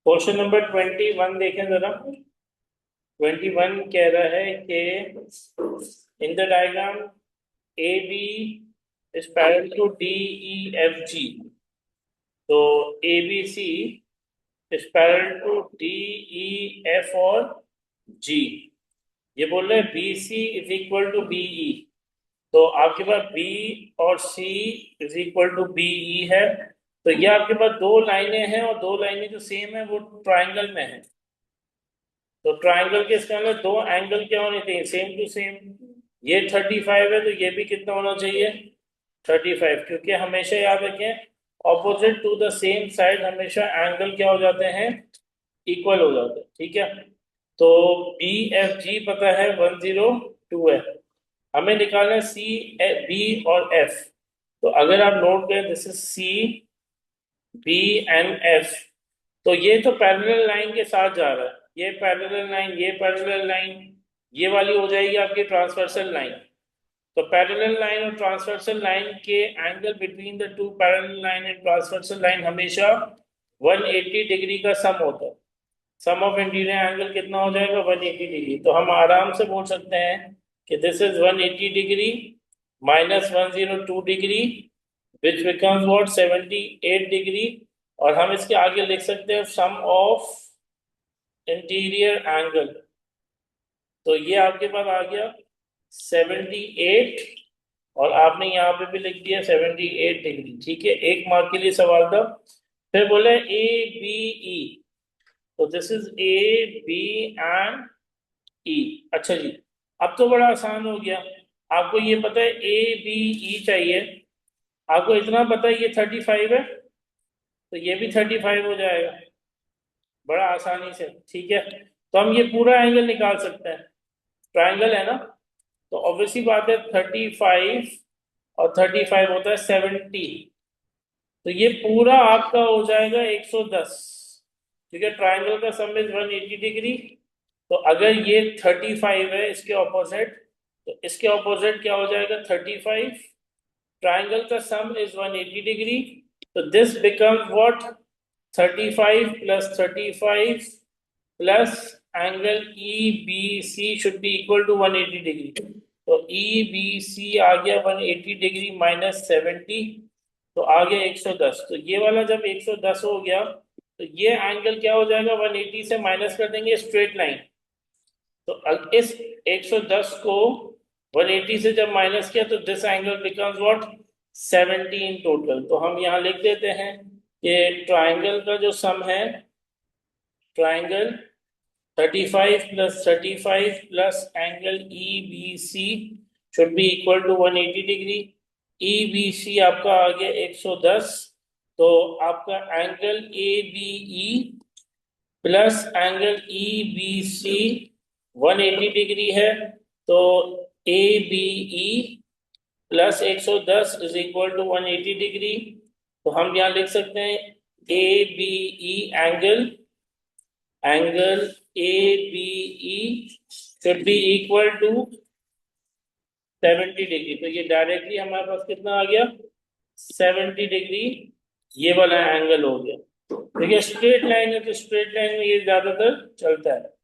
Question number 21 देखें जरा। 21 कह रहा है कि in the diagram A B is parallel to D E F G. तो A B C is parallel to D E F और जी। ये बोल रहे हैं B C is equal to B E. तो आपके पास बी और C is equal to B E है। तो ये आपके पास दो लाइनें हैं और दो लाइनें जो सेम है वो ट्राइंगल में है। तो ट्राइंगल के इसके अंदर दो एंगल क्या होने चाहिए, सेम टू सेम। ये 35 है तो ये भी कितना होना चाहिए, 35, क्योंकि हमेशा याद रखें opposite to the same side हमेशा एंगल क्या हो जाते हैं, इक्वल हो जाते हैं। ठीक है। तो बी एफ जी पता है 102 है। हमें निकालना है सी बी और एफ। तो अगर आप नोट करें this is C B and F. तो ये तो पैरेलल लाइन के साथ जा रहा है, ये पैरेलल लाइन, ये पैरेलल लाइन, ये वाली हो जाएगी आपकी ट्रांसवर्सल लाइन। तो पैरेलल लाइन और ट्रांसवर्सल लाइन के angle between the two parallel line and transversal line हमेशा 180 डिग्री का सम होता है। सम ऑफ इंटीरियर एंगल कितना हो जाएगा, 180 डिग्री। तो हम आराम से बोल सकते हैं कि this is 180 degree minus 102 degree which becomes what, 78 degree. और हम इसके आगे लिख सकते हैं सम ऑफ इंटीरियर एंगल। तो ये आपके पास आ गया 78। और आपने यहाँ पे भी लिख दिया 78 डिग्री। ठीक है, एक मार्क के लिए सवाल था। फिर बोले ए बी ई। तो this is A B and E. अच्छा जी, अब तो बड़ा आसान हो गया। आपको ये पता है ए बी ई चाहिए, आपको इतना पता है ये 35 है, तो ये भी 35 हो जाएगा बड़ा आसानी से। ठीक है, तो हम ये पूरा एंगल निकाल सकते हैं। ट्राइंगल है ना, तो ऑब्वियसली बात है 35 और 35 होता है 70। तो ये पूरा आपका हो जाएगा 110। ठीक है, ट्राइंगल का सम इज 180 डिग्री। तो अगर ये 35 है इसके ऑपोजिट, तो इसके ऑपोजिट क्या हो जाएगा 35। ट्राइंगल का सम इज 180 डिग्री। तो this becomes what, 35 plus 35 plus angle E B C should be equal to 180 degree. तो ई बी सी आ गया 180 डिग्री माइनस 70, तो आ गया 110। तो ये वाला जब 110 हो गया तो ये एंगल क्या हो जाएगा, 180 से माइनस कर देंगे स्ट्रेट लाइन। तो इस 110 को 180 से जब माइनस किया तो this angle becomes what, 70 in total. तो हम यहाँ लिख देते हैं कि ट्राइंगल का जो सम है, triangle 35 plus 35 plus angle E B C should be equal to 180 degree. E B C आपका आ गया 110। तो आपका angle A B E plus angle E B C 180 degree है। तो A B E plus 110 is equal to 180 degree. तो हम यहाँ लिख सकते हैं A B E angle, angle A B E should be equal to 70 degree. तो ये डायरेक्टली हमारे पास कितना आ गया, 70 डिग्री ये वाला एंगल हो गया। देखिए स्ट्रेट लाइन है तो स्ट्रेट लाइन में ये ज्यादातर चलता है।